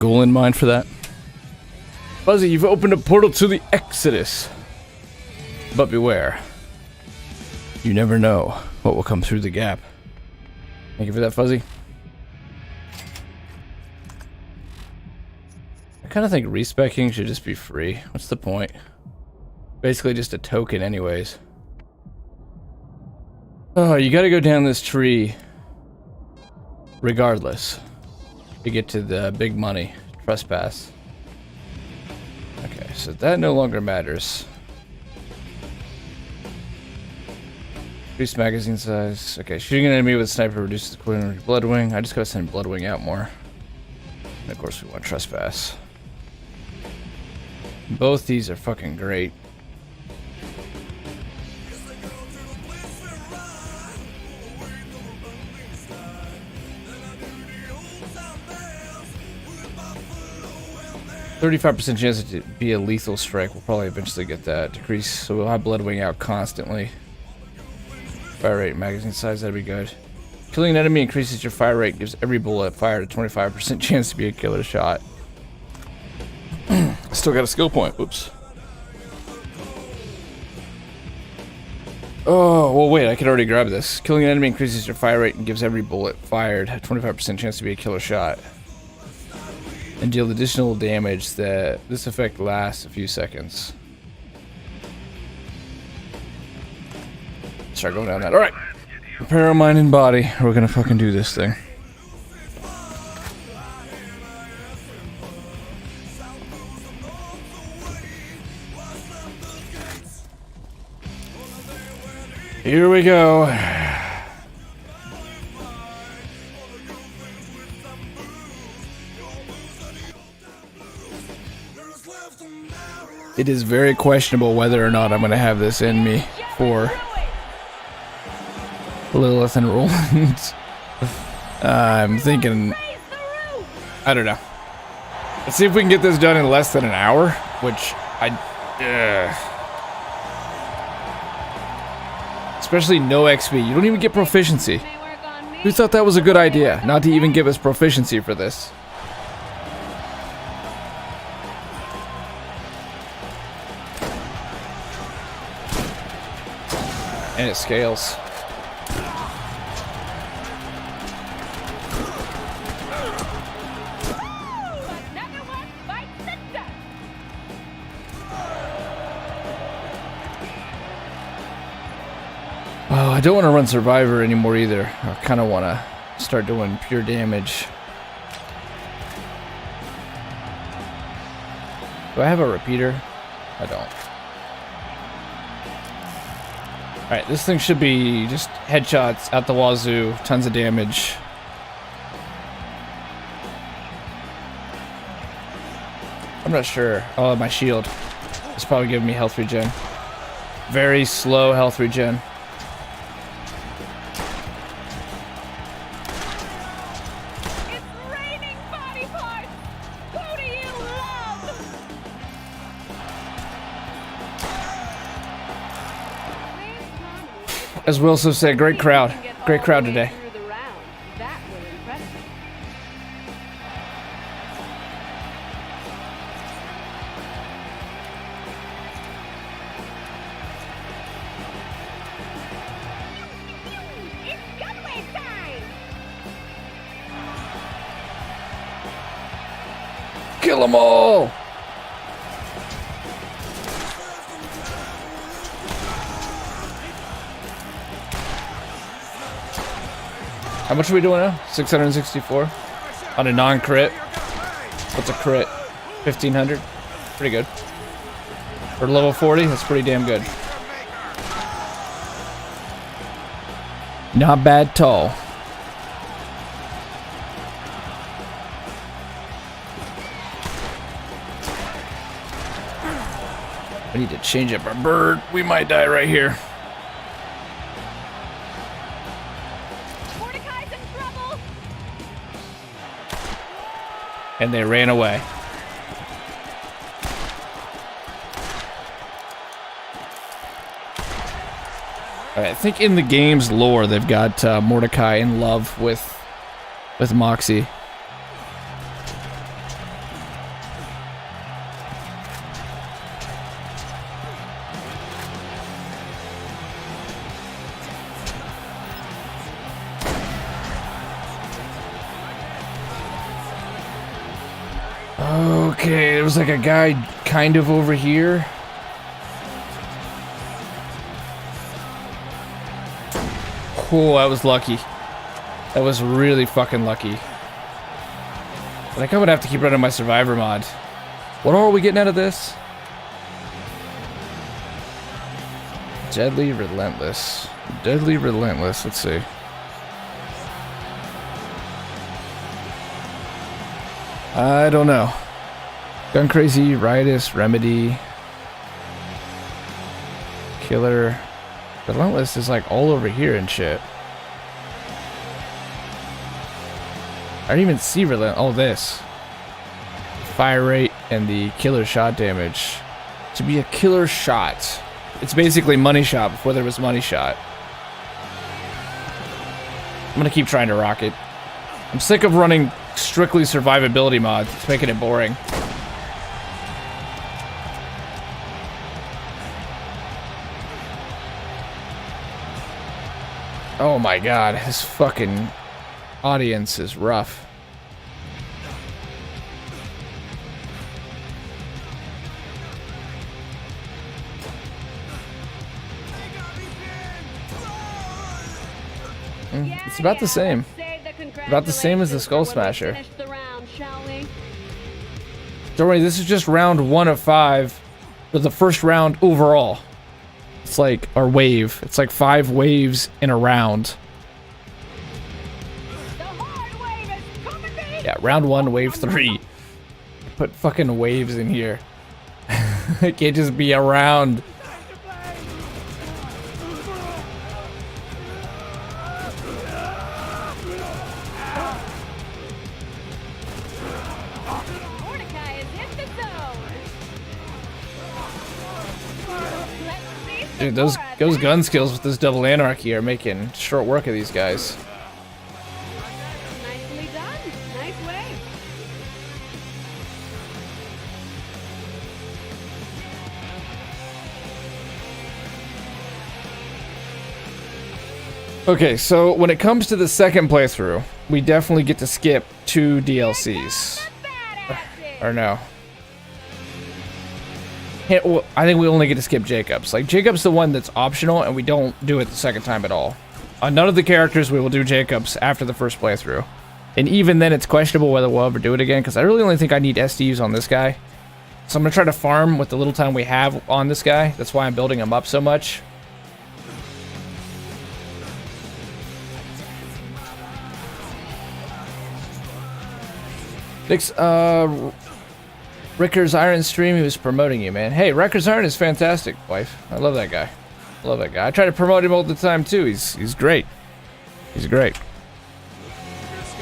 goal in mind for that. Fuzzy, you've opened a portal to the Exodus. But beware. You never know what will come through the gap. Thank you for that, Fuzzy. I kind of think respecking should just be free. What's the point? Basically just a token anyways. Oh, you gotta go down this tree regardless to get to the big money. Trespass. Okay, so that no longer matters. Increase magazine size. Okay, shooting an enemy with a sniper reduces the cooldown of Bloodwing. I just gotta send Bloodwing out more. And of course we want Trespass. Both these are fucking great. %35% chance to be a lethal strike. We'll probably eventually get that decrease, so we'll have Bloodwing out constantly. Fire rate, magazine size, that'd be good. Killing an enemy increases your fire rate, gives every bullet fired a 25% chance to be a killer shot. Still got a skill point. Whoops. Oh, well, wait, I could already grab this. Killing an enemy increases your fire rate and gives every bullet fired a 25% chance to be a killer shot. And deal additional damage that this effect lasts a few seconds. Start going down that. Alright. Prepare our mind and body. We're gonna fucking do this thing. Here we go. It is very questionable whether or not I'm going to have this in me for Lilith and Roland. I'm thinking, I don't know. Let's see if we can get this done in less than an hour, which especially no XP. You don't even get proficiency. Who thought that was a good idea? Not to even give us proficiency for this. And it scales. Oh, I don't want to run Survivor anymore either. I kind of want to start doing pure damage. Do I have a repeater? I don't. Alright, this thing should be just headshots out the wazoo, tons of damage. I'm not sure. Oh, my shield. It's probably giving me health regen. Very slow health regen. It's raining body parts! Who do you love? As Wilson said, great crowd. Great crowd today. Kill them all! How much are we doing now? 664 on a non-crit. What's a crit? 1500. Pretty good. For level 40, that's pretty damn good. Not bad at all. I need to change up our bird. We might die right here. And they ran away. Alright, I think in the game's lore they've got Mordecai in love with Moxie. Okay, there was like a guy kind of over here. Oh, that was lucky. That was really fucking lucky. I think I'm gonna have to keep running my survivor mod. What all are we getting out of this? Deadly Relentless. Deadly Relentless, let's see. I don't know. Gun Crazy, Riotous, Remedy. Killer. Relentless is like all over here and shit. I don't even see Relentless. Oh, this. Fire rate and the killer shot damage. To be a killer shot. It's basically money shot before there was money shot. I'm gonna keep trying to rock it. I'm sick of running strictly survivability mods. It's making it boring. Oh my god, this fucking audience is rough. It's about the same. About the same as the Skull Smasher. Don't worry, this is just round 1 of 5. But the first round overall. It's like our wave. It's like 5 waves in a round. Yeah, round 1, wave 3. Put fucking waves in here. It can't just be a round. Dude, those gun skills with this double anarchy are making short work of these guys. Nicely done. Nice way. Okay, so when it comes to the second playthrough, we definitely get to skip 2 DLCs. Or no. Well, I think we only get to skip Jacob's. Like, Jacob's the one that's optional, and we don't do it the second time at all. On none of the characters, we will do Jacob's after the first playthrough. And even then, it's questionable whether we'll ever do it again, because I really only think I need SDUs on this guy. So I'm going to try to farm with the little time we have on this guy. That's why I'm building him up so much. Nick's, Ricker's Iron stream, he was promoting you, man. Hey, Ricker's Iron is fantastic, wife. I love that guy. I love that guy. I try to promote him all the time, too. He's great. He's great.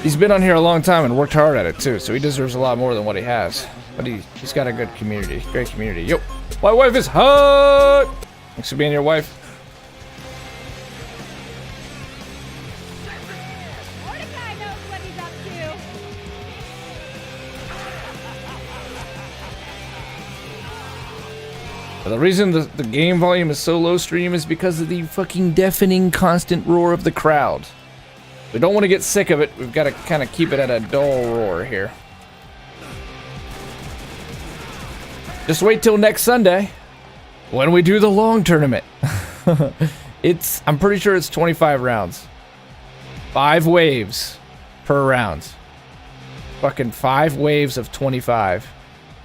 He's been on here a long time and worked hard at it, too, so he deserves a lot more than what he has. But he's got a good community. Great community. Yo, my wife is hot! Thanks for being your wife. The reason the game volume is so low stream is because of the fucking deafening constant roar of the crowd. We don't want to get sick of it. We've got to kind of keep it at a dull roar here. Just wait till next Sunday when we do the long tournament. I'm pretty sure it's 25 rounds. 5 waves per round. Fucking 5 waves of 25.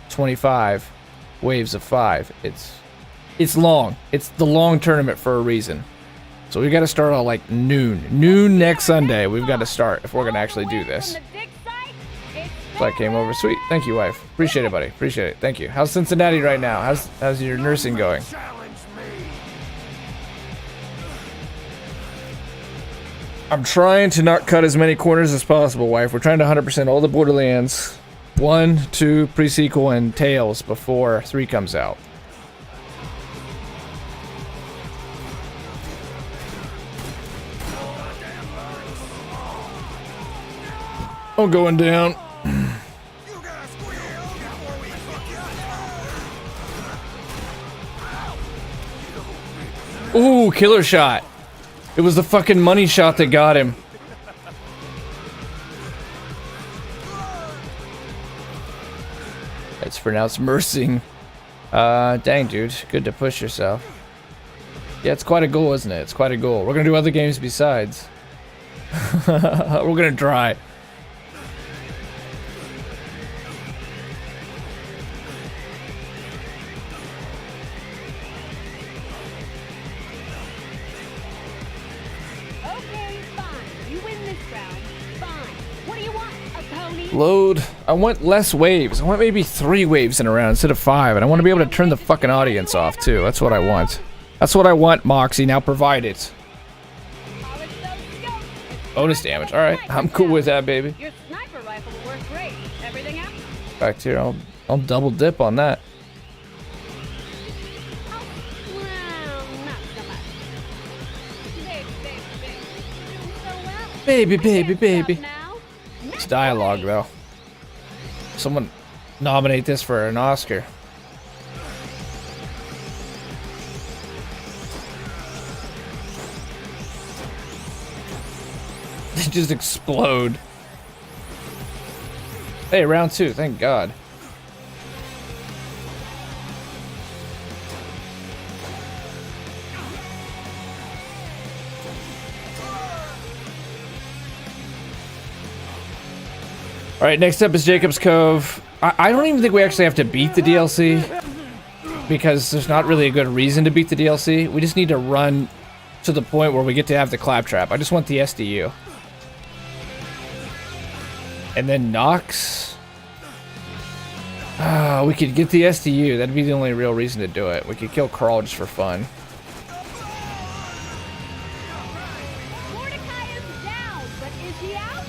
25 waves of 5. It's long. It's the long tournament for a reason. So we got to start at like noon next Sunday. We've got to start if we're gonna actually do this. So I came over. Sweet. Thank you, wife. Appreciate it, buddy. Appreciate it. Thank you. How's Cincinnati right now? How's your nursing going? I'm trying to not cut as many corners as possible, wife. We're trying to 100% all the Borderlands 1, 2, pre-sequel, and Tales before 3 comes out. I'm going down. Ooh, killer shot. It was the fucking money shot that got him. It's pronounced mersing. Dang, dude. Good to push yourself. Yeah, it's quite a goal, isn't it? It's quite a goal. We're gonna do other games besides. We're gonna try. Okay, fine. You win this round. Fine. What do you want? A pony? Load. I want less waves. I want maybe 3 waves in a round instead of 5. And I want to be able to turn the fucking audience off, too. That's what I want. That's what I want, Moxie. Now provide it. Bonus damage. Alright. I'm cool with that, baby. Your sniper rifle will work great. Everything else? Back here. I'll double dip on that. Well, not so much. Baby, baby, baby. Now? It's dialogue, though. Someone nominate this for an Oscar. They just explode. Hey, round 2, thank God. Alright, next up is Jacob's Cove. I don't even think we actually have to beat the DLC, because there's not really a good reason to beat the DLC. We just need to run to the point where we get to have the claptrap. I just want the SDU. And then Nox. We could get the SDU. That'd be the only real reason to do it. We could kill Carl just for fun. Mordecai is down, but is he out?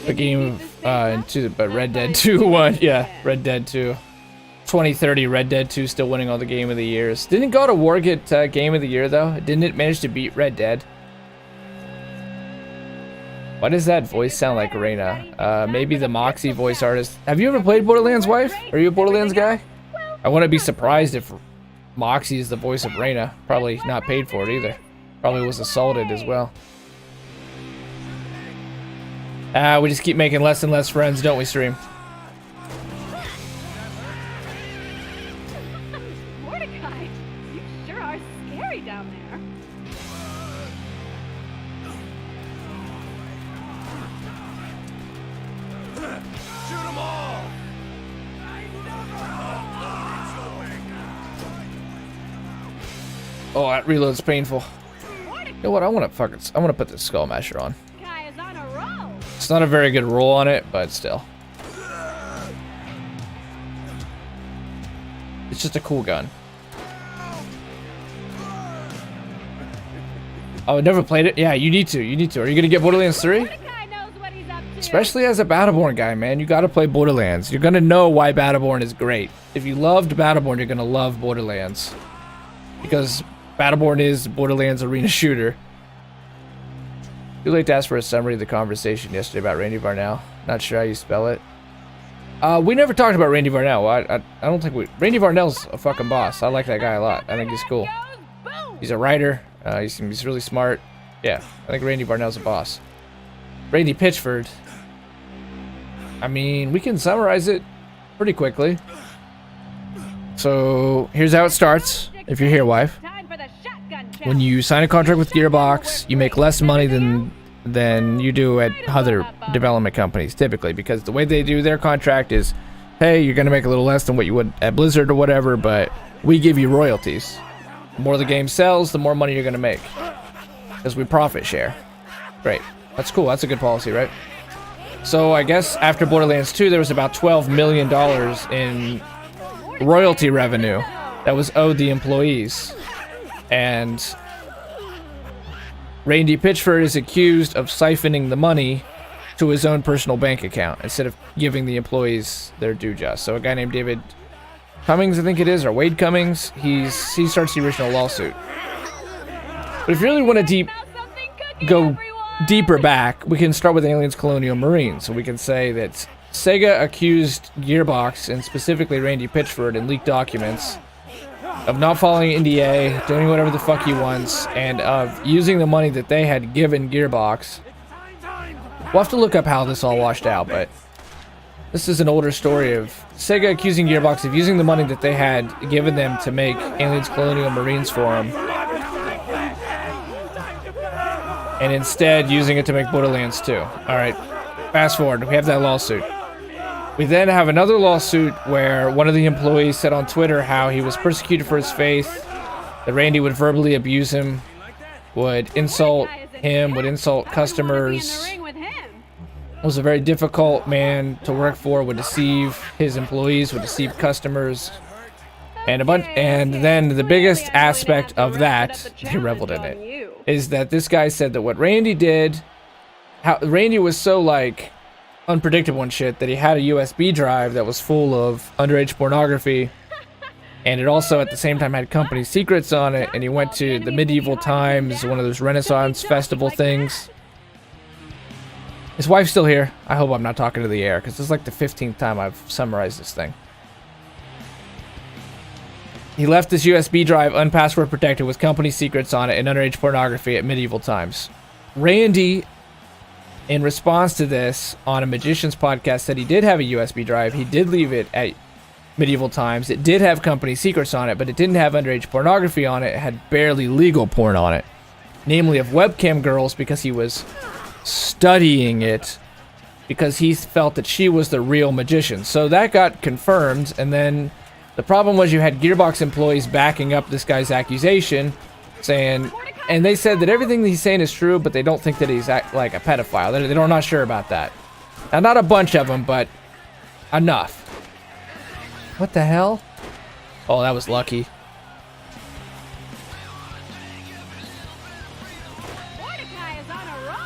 The game into but Red Dead 2 won. Yeah, Red Dead 2. 2030 Red Dead 2 still winning all the Game of the Years. Didn't God of War get Game of the Year though? Didn't it manage to beat Red Dead? Why does that voice sound like Reyna? Maybe the Moxie voice artist. Have you ever played Borderlands, wife? Are you a Borderlands guy? I wouldn't be surprised if Moxie is the voice of Reyna. Probably not paid for it either. Probably was assaulted as well. We just keep making less and less friends, don't we, stream? Mordecai, you sure are scary down there. Shoot them all! Oh, that reload's painful. You know what? I want to put the Skull Masher on. Mordecai is on a roll. It's not a very good roll on it, but still. It's just a cool gun. Oh, never played it? Yeah, you need to. You need to. Are you going to get Borderlands 3? Mordecai knows what he's up to. Especially as a Battleborn guy, man. You got to play Borderlands. You're going to know why Battleborn is great. If you loved Battleborn, you're going to love Borderlands. Because Battleborn is Borderlands arena shooter. Too late to ask for a summary of the conversation yesterday about Randy Varnell. Not sure how you spell it. We never talked about Randy Varnell. I don't think we... Randy Varnell's a fucking boss. I like that guy a lot. I think he's cool. He's a writer. He's really smart. Yeah, I think Randy Varnell's a boss. Randy Pitchford. I mean, we can summarize it pretty quickly. So, here's how it starts. If you're here, wife. When you sign a contract with Gearbox, you make less money than you do at other development companies, typically, because the way they do their contract is, hey, you're going to make a little less than what you would at Blizzard or whatever, but we give you royalties. The more the game sells, the more money you're going to make, because we profit share. Great. That's cool. That's a good policy, right? So I guess after Borderlands 2, there was about $12 million in royalty revenue that was owed the employees. And Randy Pitchford is accused of siphoning the money to his own personal bank account instead of giving the employees their due just. So a guy named David Cummings, I think it is, or Wade Cummings, he starts the original lawsuit. But if you really want to go deeper back, we can start with Aliens Colonial Marines. So we can say that Sega accused Gearbox, and specifically Randy Pitchford, in leaked documents of not following NDA, doing whatever the fuck he wants, and of using the money that they had given Gearbox. We'll have to look up how this all washed out, but this is an older story of Sega accusing Gearbox of using the money that they had given them to make Aliens Colonial Marines for them, and instead using it to make Borderlands 2. Alright, fast forward, we have that lawsuit. We then have another lawsuit where one of the employees said on Twitter how he was persecuted for his faith, that Randy would verbally abuse him, would insult him, would insult customers, was a very difficult man to work for, would deceive his employees, would deceive customers, and then the biggest aspect of that, he reveled in it, is that this guy said that what Randy did, how Randy was so like unpredictable and shit that he had a USB drive that was full of underage pornography, and it also at the same time had company secrets on it, and he went to the Medieval Times, one of those Renaissance festival things. His wife's still here. I hope I'm not talking to the air, because this is like the 15th time I've summarized this thing. He left this USB drive unpassword protected with company secrets on it and underage pornography at Medieval Times. Randy, in response to this, on a Magician's podcast, said he did have a USB drive. He did leave it at Medieval Times. It did have company secrets on it, but it didn't have underage pornography on it. It had barely legal porn on it, namely of webcam girls, because he was studying it because he felt that she was the real magician. So that got confirmed, and then the problem was you had Gearbox employees backing up this guy's accusation, saying, and they said that everything that he's saying is true, but they don't think that he's like a pedophile. They're not sure about that. Now, not a bunch of them, but enough. What the hell? Oh, that was lucky.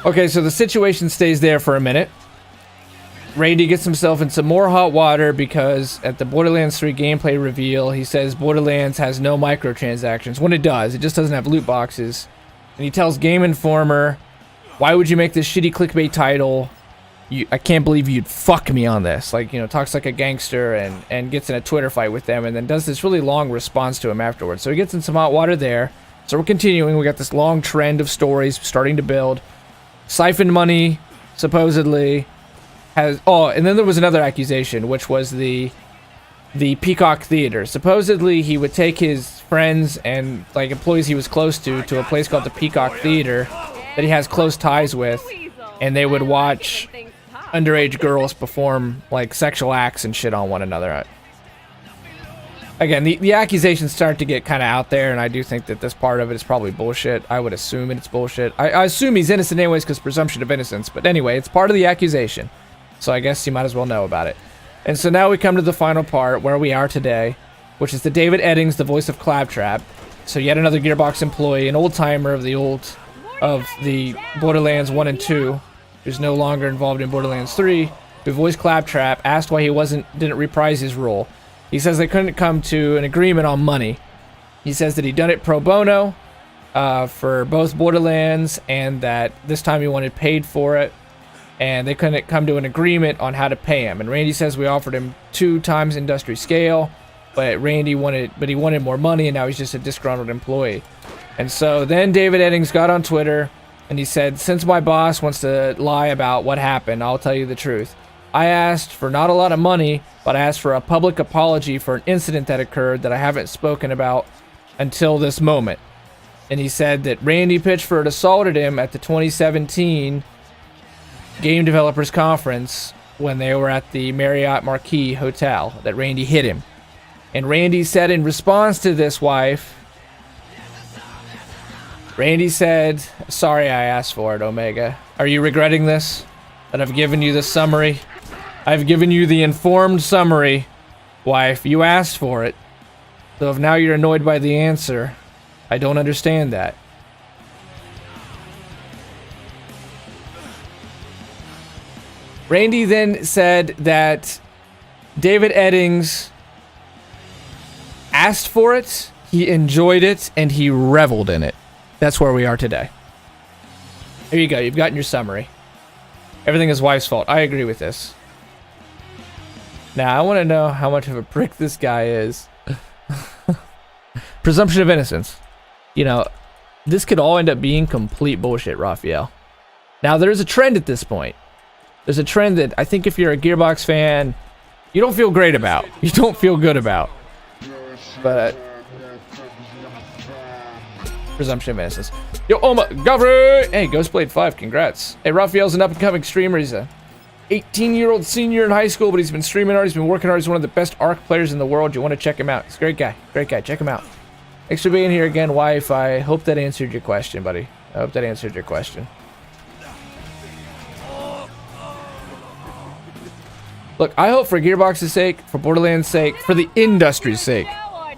Okay, so the situation stays there for a minute. Randy gets himself in some more hot water because at the Borderlands 3 gameplay reveal, he says Borderlands has no microtransactions. When it does, it just doesn't have loot boxes. And he tells Game Informer, why would you make this shitty clickbait title? I can't believe you'd fuck me on this. Like, you know, talks like a gangster and gets in a Twitter fight with them and then does this really long response to him afterwards. So he gets in some hot water there. So we're continuing. We got this long trend of stories starting to build. Siphoned money, supposedly. And then there was another accusation, which was the Peacock Theater. Supposedly, he would take his friends and like employees he was close to a place called the Peacock Theater that he has close ties with, and they would watch underage girls perform like sexual acts and shit on one another. Again, the accusations start to get kind of out there, and I do think that this part of it is probably bullshit. I would assume it's bullshit. I assume he's innocent anyways because presumption of innocence. But anyway, it's part of the accusation. So I guess you might as well know about it. And so now we come to the final part where we are today, which is the David Eddings, the voice of Claptrap. So yet another Gearbox employee, an old-timer of the Borderlands 1 and 2, who's no longer involved in Borderlands 3, who voiced Claptrap, asked why he didn't reprise his role. He says they couldn't come to an agreement on money. He says that he'd done it pro bono for both Borderlands, and that this time he wanted paid for it, and they couldn't come to an agreement on how to pay him. And Randy says we offered him 2 times industry scale, but he wanted more money, and now he's just a disgruntled employee. And so then David Eddings got on Twitter, and he said, since my boss wants to lie about what happened, I'll tell you the truth. I asked for not a lot of money, but I asked for a public apology for an incident that occurred that I haven't spoken about until this moment. And he said that Randy Pitchford assaulted him at the 2017 Game Developers Conference when they were at the Marriott Marquis Hotel, that Randy hit him. And Randy said in response to this, wife, Randy said, sorry I asked for it, Omega. Are you regretting this? That I've given you the summary? I've given you the informed summary, wife. You asked for it. So if now you're annoyed by the answer, I don't understand that. Randy then said that David Eddings asked for it, he enjoyed it, and he reveled in it. That's where we are today. There you go. You've gotten your summary. Everything is wife's fault. I agree with this. Now, I want to know how much of a prick this guy is. presumption of innocence. You know, this could all end up being complete bullshit, Raphael. Now, there's a trend at this point. There's a trend that I think if you're a Gearbox fan, you don't feel great about. You don't feel good about. But presumption of innocence. Yo, Oma, Gavri! Hey, Ghostblade 5, congrats. Hey, Raphael's an up-and-coming streamer. He's a 18-year-old senior in high school, but he's been streaming hard. He's been working hard. He's one of the best Ark players in the world. You want to check him out. He's a great guy. Great guy. Check him out. Thanks for being here again, wife. I hope that answered your question, buddy. I hope that answered your question. Look, I hope for Gearbox's sake, for Borderlands' sake, for the industry's sake,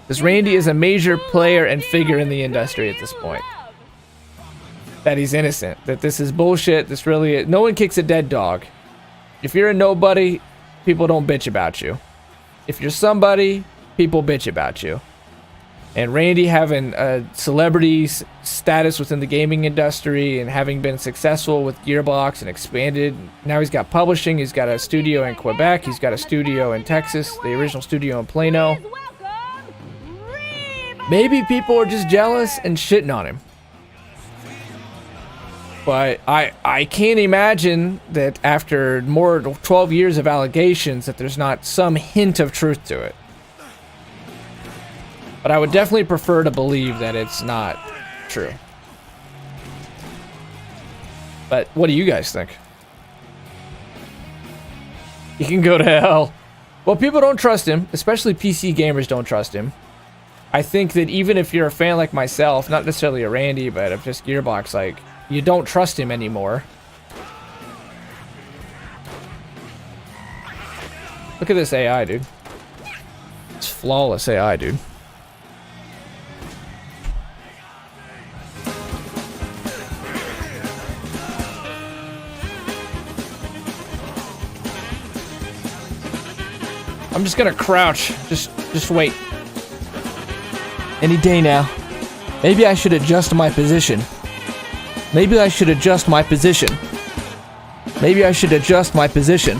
because Randy is a major player and figure in the industry at this point. That he's innocent. That this is bullshit. This really is. No one kicks a dead dog. If you're a nobody, people don't bitch about you. If you're somebody, people bitch about you. And Randy having a celebrity status within the gaming industry and having been successful with Gearbox and expanded, now he's got publishing, he's got a studio in Quebec, he's got a studio in Texas, the original studio in Plano. Maybe people are just jealous and shitting on him. But I can't imagine that after more than 12 years of allegations that there's not some hint of truth to it. But I would definitely prefer to believe that it's not true. But what do you guys think? You can go to hell. Well, people don't trust him, especially PC gamers don't trust him. I think that even if you're a fan like myself, not necessarily a Randy, but of just Gearbox, like, you don't trust him anymore. Look at this AI, dude. It's flawless AI, dude. I'm just gonna crouch. Just wait. Any day now. Maybe I should adjust my position. Maybe I should adjust my position. Maybe I should adjust my position.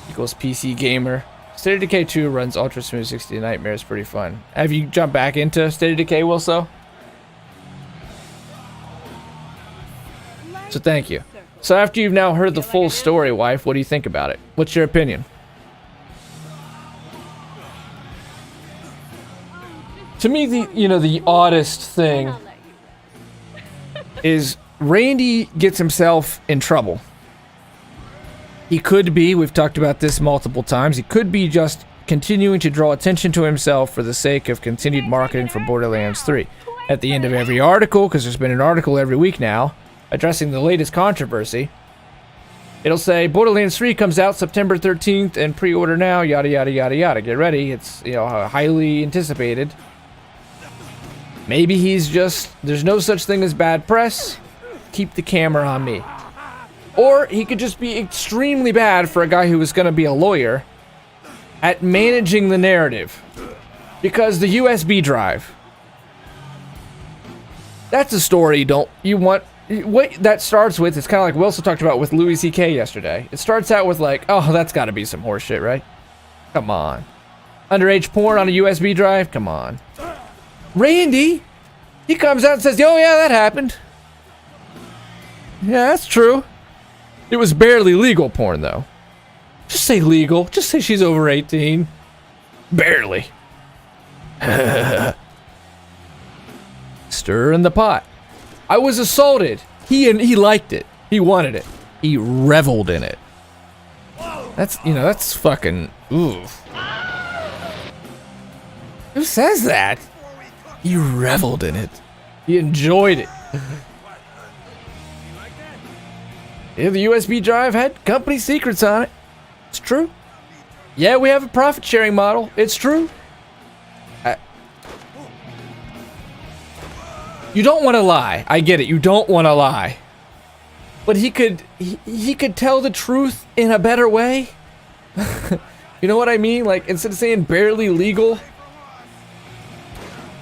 Equals PC gamer. State of Decay 2 runs ultra smooth 60 Nightmares. Pretty fun. Have you jumped back into State of Decay, Wilso? So thank you. So after you've now heard the full story, wife, what do you think about it? What's your opinion? To me, the oddest thing is Randy gets himself in trouble. He could be, we've talked about this multiple times, he could be just continuing to draw attention to himself for the sake of continued marketing for Borderlands 3. At the end of every article, because there's been an article every week now, addressing the latest controversy, it'll say Borderlands 3 comes out September 13th and pre-order now, yada yada yada yada. Get ready, it's highly anticipated. Maybe he's just, there's no such thing as bad press, keep the camera on me. Or he could just be extremely bad for a guy who was going to be a lawyer at managing the narrative. Because the USB drive, that's a story you want. What that starts with, it's kind of like Wilson talked about with Louis C.K. yesterday. It starts out with like, oh, that's got to be some horse shit, right? Come on. Underage porn on a USB drive? Come on. Randy, he comes out and says, oh yeah, that happened. Yeah, that's true. It was barely legal porn, though. Just say legal. Just say she's over 18. Barely. Stir in the pot. I was assaulted. He liked it. He wanted it. He reveled in it. That's fucking ooh. Who says that? He reveled in it. He enjoyed it. Yeah, the USB drive had company secrets on it. It's true. Yeah, we have a profit sharing model. It's true. You don't want to lie. I get it. You don't want to lie. But he could tell the truth in a better way. You know what I mean? Like, instead of saying barely legal,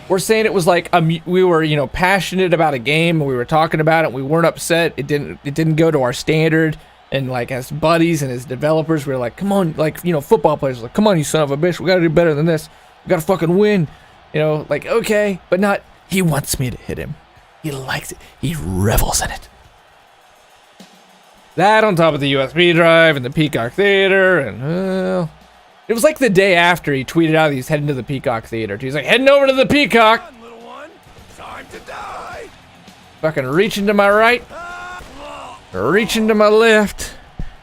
we're saying it was like we were, passionate about a game and we were talking about it. We weren't upset. It didn't go to our standard. And like as buddies and as developers, we were like, come on, like, you know, football players, like, come on, you son of a bitch, we gotta do better than this. We gotta fucking win. You know, like, okay, but not, he wants me to hit him. He likes it. He revels in it. That on top of the USB drive and the Peacock Theater, and it was like the day after he tweeted out he's heading to the Peacock Theater. He's like, heading over to the Peacock. Come on, little one. Time to die. Fucking reaching to my right, reaching to my left,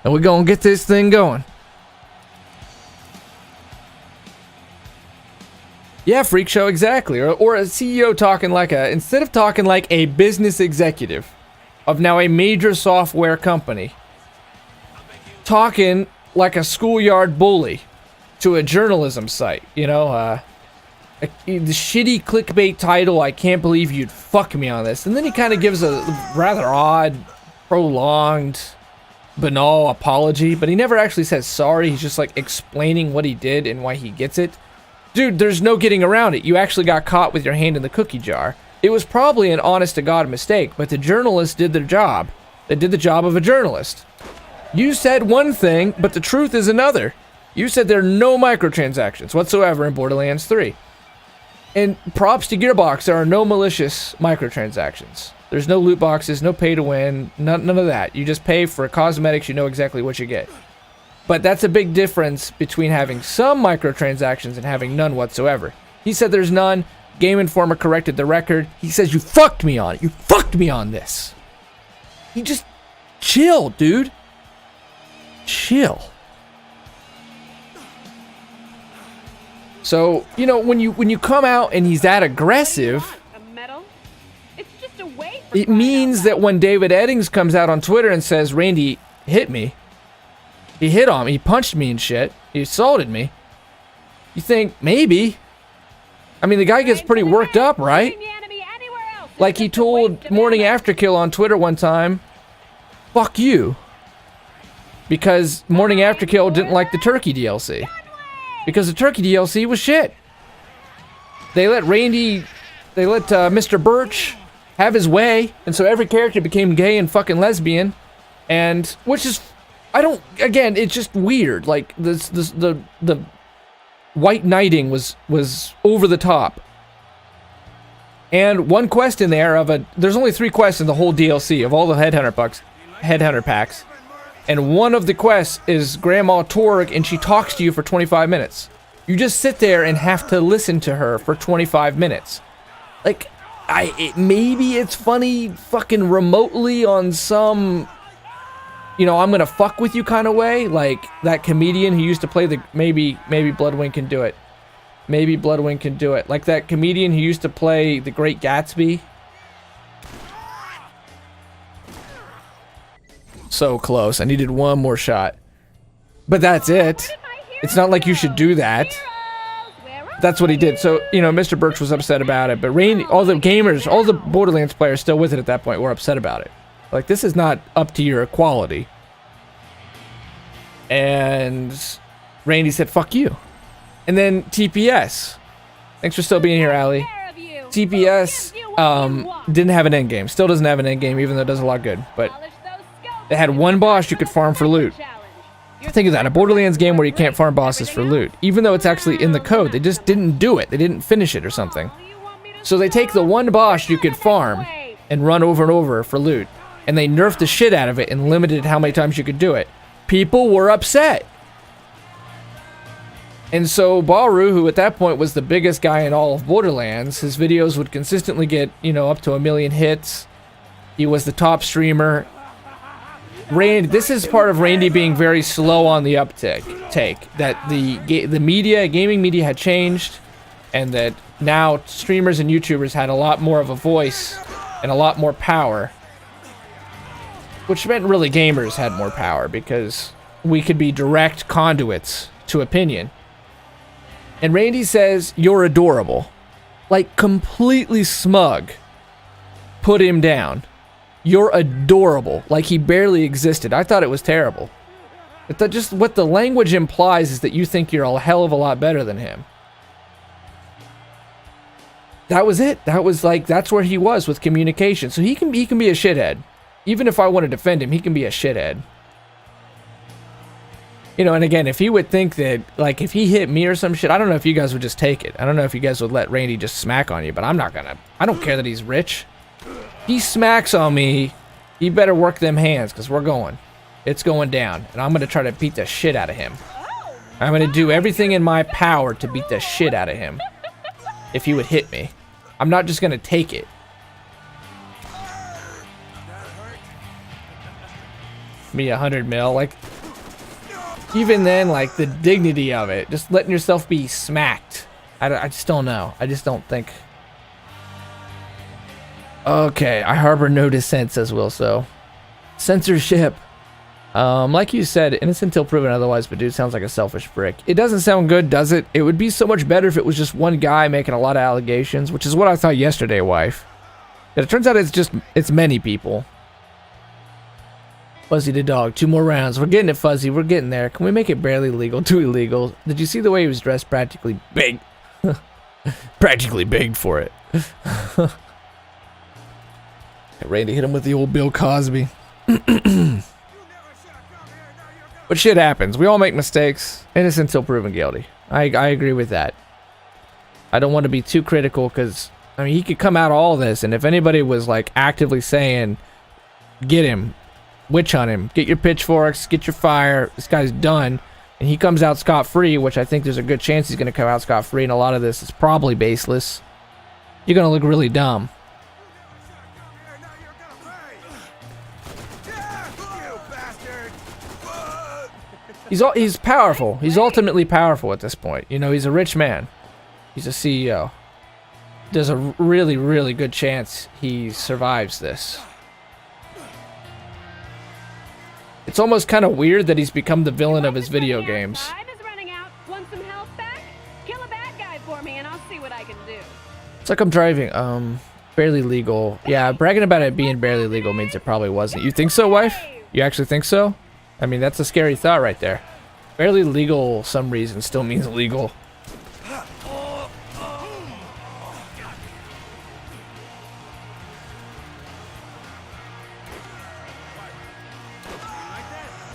and we're gonna get this thing going. Yeah, freak show, exactly. Or a CEO talking like instead of talking like a business executive of now a major software company, talking like a schoolyard bully to a journalism site, you know, the shitty clickbait title, I can't believe you'd fuck me on this. And then he kind of gives a rather odd, prolonged, banal apology, but he never actually says sorry. He's just like explaining what he did and why he gets it. Dude, there's no getting around it. You actually got caught with your hand in the cookie jar. It was probably an honest-to-God mistake, but the journalists did their job. They did the job of a journalist. You said one thing, but the truth is another. You said there are no microtransactions whatsoever in Borderlands 3. And props to Gearbox, there are no malicious microtransactions. There's no loot boxes, no pay to win, none of that. You just pay for cosmetics, you know exactly what you get. But that's a big difference between having some microtransactions and having none whatsoever. He said there's none. Game Informer corrected the record. He says you fucked me on it. You fucked me on this. He just chill, dude. Chill. So, you know, when you come out and he's that aggressive, A medal? It's just a way for it means that when David Eddings comes out on Twitter and says, Randy hit me, he hit on me, he punched me and shit, he assaulted me, you think, maybe. I mean, the guy gets pretty worked up, right? Like he told Morning After Kill on Twitter one time, fuck you. Because Morning After Kill didn't like the Turkey DLC. Because the Turkey DLC was shit. They let Mr. Birch have his way, and so every character became gay and fucking lesbian, and, which is, again, it's just weird. Like, the white knighting was over the top. And one quest in there there's only 3 quests in the whole DLC of all the Headhunter packs. And one of the quests is Grandma Torg, and she talks to you for 25 minutes. You just sit there and have to listen to her for 25 minutes. Like, maybe it's funny fucking remotely on some, you know, I'm gonna fuck with you kind of way. Like that comedian who used to play maybe Bloodwing can do it. Maybe Bloodwing can do it. Like that comedian who used to play The Great Gatsby. So close. I needed one more shot. But that's it. It's not like you should do that. That's what he did. So, you know, Mr. Birch was upset about it. But Randy, all the gamers, all the Borderlands players still with it at that point were upset about it. Like, this is not up to your quality. And Randy said, fuck you. And then TPS. Thanks for still being here, Allie. TPS didn't have an endgame. Still doesn't have an endgame, even though it does a lot good. But they had one boss you could farm for loot. Think of that, a Borderlands game where you can't farm bosses for loot. Even though it's actually in the code, they just didn't do it. They didn't finish it or something. So they take the one boss you could farm and run over and over for loot. And they nerfed the shit out of it and limited how many times you could do it. People were upset. And so Baru, who at that point was the biggest guy in all of Borderlands, his videos would consistently get, you know, up to 1 million hits. He was the top streamer. Randy, this is part of Randy being very slow on the uptake. That the gaming media had changed, and that now streamers and YouTubers had a lot more of a voice and a lot more power. Which meant really gamers had more power, because we could be direct conduits to opinion. And Randy says, you're adorable. Like, completely smug. Put him down. You're adorable. Like he barely existed. I thought it was terrible. But just what the language implies is that you think you're a hell of a lot better than him. That was it. That was like, that's where he was with communication. So he can be a shithead. Even if I want to defend him, he can be a shithead. You know, and again, if he would think that, like, if he hit me or some shit, I don't know if you guys would just take it. I don't know if you guys would let Randy just smack on you, but I'm not gonna. I don't care that he's rich. He smacks on me, he better work them hands, because we're going. It's going down, and I'm gonna try to beat the shit out of him. I'm gonna do everything in my power to beat the shit out of him. If he would hit me. I'm not just gonna take it. Me 100 mil, like... Even then, like, the dignity of it, just letting yourself be smacked. I just don't know. I just don't think... Okay, I harbor no dissent, says Will, so... Censorship. Like you said, innocent till proven otherwise, but dude sounds like a selfish prick. It doesn't sound good, does it? It would be so much better if it was just one guy making a lot of allegations, which is what I thought yesterday, wife. But it turns out it's many people. Fuzzy the dog, 2 more rounds. We're getting it, Fuzzy. We're getting there. Can we make it barely legal to illegal? Did you see the way he was dressed? Practically big. Practically begged for it. Randy hit him with the old Bill Cosby. But shit happens. We all make mistakes. Innocent till proven guilty. I agree with that. I don't want to be too critical because, I mean, he could come out of all this, and if anybody was, like, actively saying, get him, witch hunt him, get your pitchforks, get your fire, this guy's done, and he comes out scot-free, which I think there's a good chance he's going to come out scot-free, and a lot of this is probably baseless, you're going to look really dumb. He's powerful. He's ultimately powerful at this point. You know, he's a rich man. He's a CEO. There's a really, really good chance he survives this. It's almost kind of weird that he's become the villain of his video games. Time is running out. Want some health back? Kill a bad guy for me and I'll see what I can do. It's like I'm driving, barely legal. Yeah, bragging about it being barely legal means it probably wasn't. You think so, wife? You actually think so? I mean, that's a scary thought right there. Barely legal, some reason, still means legal.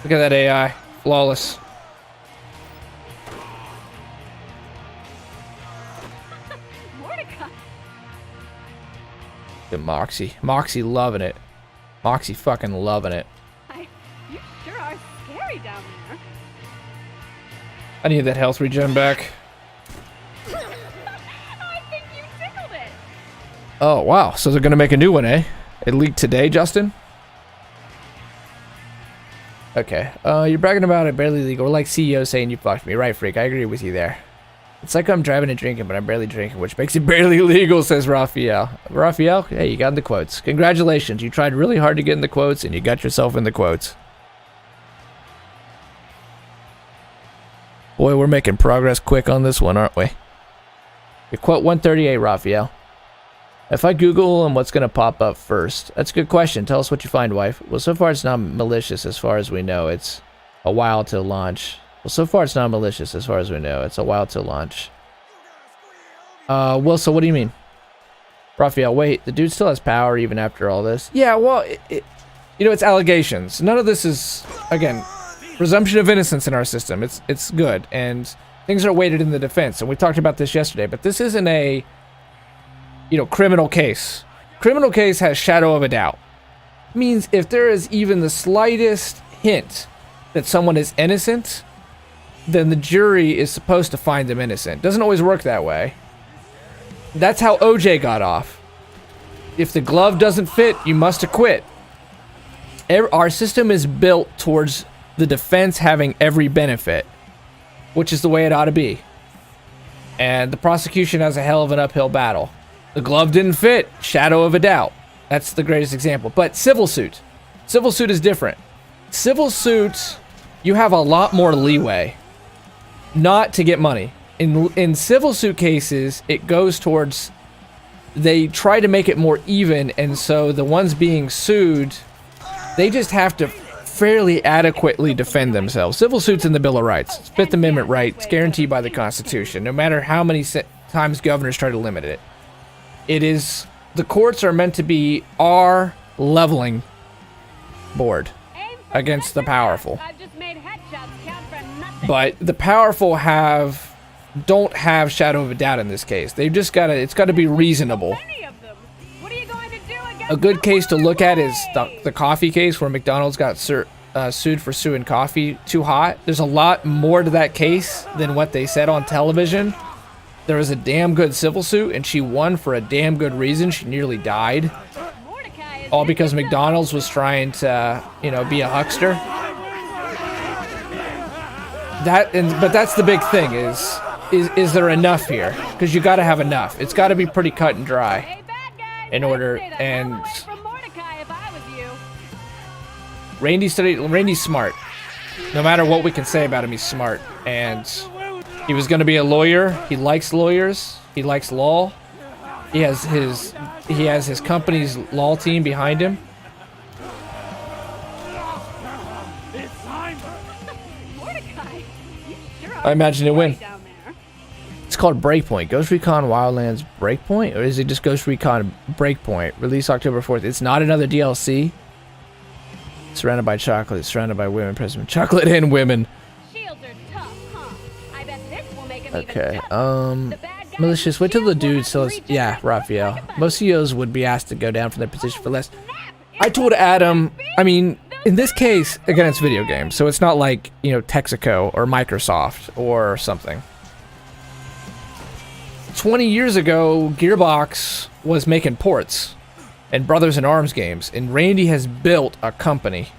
Look at that AI. Flawless. Mordecai. Good Moxie. Moxie loving it. Moxie fucking loving it. You sure are scary down there. I need that health regen back. I think you tickled it. Oh, wow. So they're going to make a new one, eh? It leaked today, Justin? Okay. You're bragging about it barely legal. We're like CEO saying you fucked me. Right, freak. I agree with you there. It's like I'm driving and drinking, but I'm barely drinking, which makes it barely legal, says Raphael. Raphael, hey, you got in the quotes. Congratulations. You tried really hard to get in the quotes, and you got yourself in the quotes. Boy, we're making progress quick on this one, aren't we? Your quote 138, Raphael. If I Google and what's going to pop up first? That's a good question. Tell us what you find, wife. Well, so far it's not malicious as far as we know. It's a while to launch. Well, so far it's not malicious as far as we know. It's a while to launch. Well, so what do you mean? Raphael, wait. The dude still has power even after all this? Yeah, well, you know, it's allegations. None of this is, again, presumption of innocence in our system. It's good, and things are weighted in the defense. And we talked about this yesterday, but this isn't a, you know, criminal case. Criminal case has shadow of a doubt. Means if there is even the slightest hint that someone is innocent, then the jury is supposed to find them innocent. Doesn't always work that way. That's how OJ got off. If the glove doesn't fit, you must acquit. Our system is built towards the defense having every benefit, which is the way it ought to be. And the prosecution has a hell of an uphill battle. The glove didn't fit, shadow of a doubt. That's the greatest example. But civil suit. Civil suit is different. Civil suit, you have a lot more leeway not to get money. In civil suit cases, it goes towards, they try to make it more even, and so the ones being sued, they just have to fairly adequately defend themselves. Civil suit's in the Bill of Rights. It's Fifth Amendment right. It's guaranteed by the Constitution, no matter how many times governors try to limit it. It is, the courts are meant to be our leveling board against the powerful. I've just made headshots count for But the powerful don't have shadow of a doubt in this case. They've just gotta, it's gotta be reasonable. Many of them. What are you going to do against A good case to look at is the the coffee case where McDonald's got sued for suing coffee too hot. There's a lot more to that case than what they said on television. There was a damn good civil suit, and she won for a damn good reason. She nearly died. Mordecai is All because McDonald's was trying to, you know, be a huckster. But that's the big thing is there enough here? Because you got to have enough. It's got to be pretty cut and dry Hey, bad guys, in order. I'd stay the And hell away from Mordecai if I was you. Randy's smart. No matter what we can say about him, he's smart. And he was going to be a lawyer. He likes lawyers. He likes law. He has his company's law team behind him. Mordecai, you sure I imagine he'll win. down there. It's called Breakpoint. Ghost Recon Wildlands Breakpoint? Or is it just Ghost Recon Breakpoint? Released October 4th. It's not another DLC. Surrounded by chocolate. Surrounded by women. President. Chocolate and women. Shields are tough, huh? I bet this will make 'em even Okay. tougher. The bad guys Malicious. Wait till the shields will dude have to sells. reach Yeah, out and Raphael. think about Most it. CEOs would be asked to go down from their position for less. Snap! I It's told Adam, big. I mean, in this case, again, it's video games, so it's not like, you know, Texaco or Microsoft or something. 20 years ago, Gearbox was making ports and Brothers in Arms games, and Randy has built a company.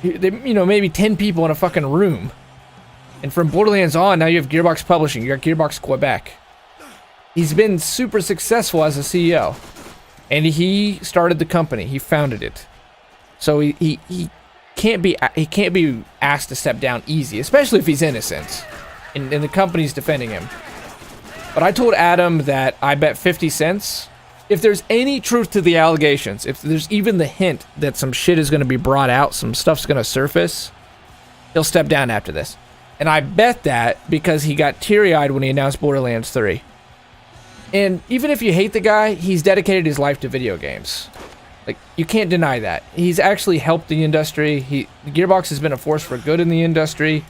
You know, maybe 10 people in a fucking room. And from Borderlands on, now you have Gearbox Publishing, you got Gearbox Quebec. He's been super successful as a CEO. And he started the company. He founded it. So he can't be asked to step down easy, especially if he's innocent, and the company's defending him. But I told Adam that I bet 50 cents, if there's any truth to the allegations, if there's even the hint that some shit is going to be brought out, some stuff's going to surface, he'll step down after this. And I bet that because he got teary-eyed when he announced Borderlands 3. And even if you hate the guy, he's dedicated his life to video games. Like, you can't deny that. He's actually helped the industry. Gearbox has been a force for good in the industry.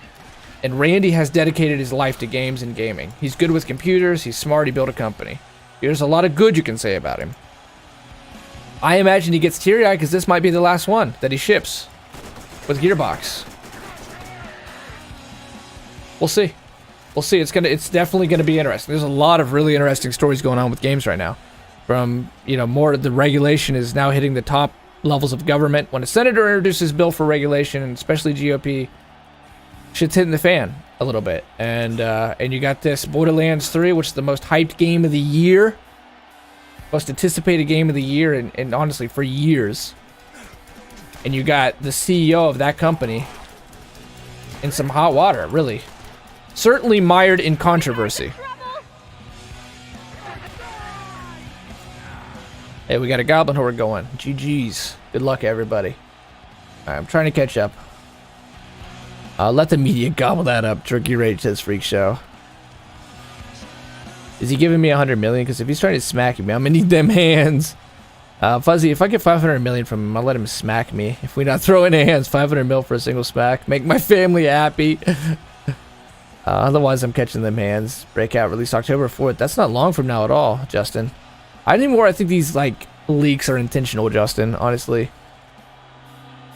And Randy has dedicated his life to games and gaming. He's good with computers. He's smart. He built a company. There's a lot of good you can say about him. I imagine he gets teary-eyed because this might be the last one that he ships with Gearbox. We'll see. We'll see. It's definitely gonna be interesting. There's a lot of really interesting stories going on with games right now. From, you know, more the regulation is now hitting the top levels of government. When a senator introduces bill for regulation, and especially GOP, shit's hitting the fan a little bit. And you got this Borderlands 3, which is the most hyped game of the year, most anticipated game of the year, and honestly for years. And you got the CEO of that company in some hot water, really. Certainly mired in controversy. Hey, we got a goblin horde going. GG's. Good luck, everybody. Alright, I'm trying to catch up. Let the media gobble that up. Turkey Rage says Freak Show. Is he giving me 100 million? Because if he's trying to smack me, I'm gonna need them hands. Fuzzy, if I get 500 million from him, I'll let him smack me. If we not throw in hands, 500 mil for a single smack. Make my family happy. Otherwise, I'm catching them hands. Breakout released October 4th. That's not long from now at all, Justin. I think these, like, leaks are intentional, Justin, honestly.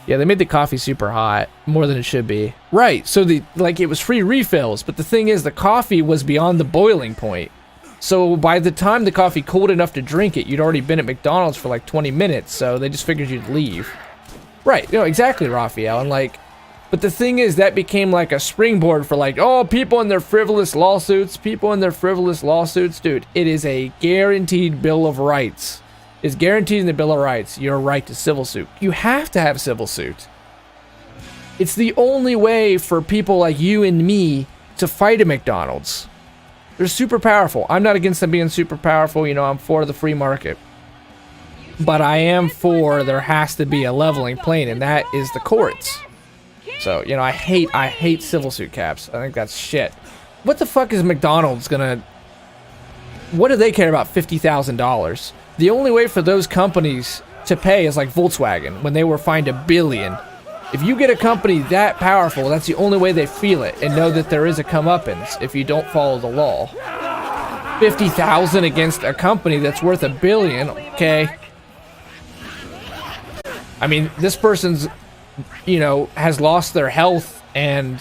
Yeah, they made the coffee super hot. More than it should be. Right, so it was free refills. But the thing is, the coffee was beyond the boiling point. So by the time the coffee cooled enough to drink it, you'd already been at McDonald's for, like, 20 minutes. So they just figured you'd leave. Right, you know, exactly, Raphael. And, like... But the thing is, that became like a springboard for like, oh, people and their frivolous lawsuits. Dude, it is a guaranteed Bill of Rights. It's guaranteed in the Bill of Rights, your right to civil suit. You have to have civil suit. It's the only way for people like you and me to fight at McDonald's. They're super powerful. I'm not against them being super powerful. You know, I'm for the free market. But I am for there has to be a leveling plane, and that is the courts. So, you know, I hate civil suit caps. I think that's shit. What the fuck is McDonald's gonna... What do they care about $50,000? The only way for those companies to pay is like Volkswagen, when they were fined $1 billion. If you get a company that powerful, that's the only way they feel it and know that there is a comeuppance if you don't follow the law. 50,000 against a company that's worth $1 billion, okay? I mean, this person's, you know, has lost their health and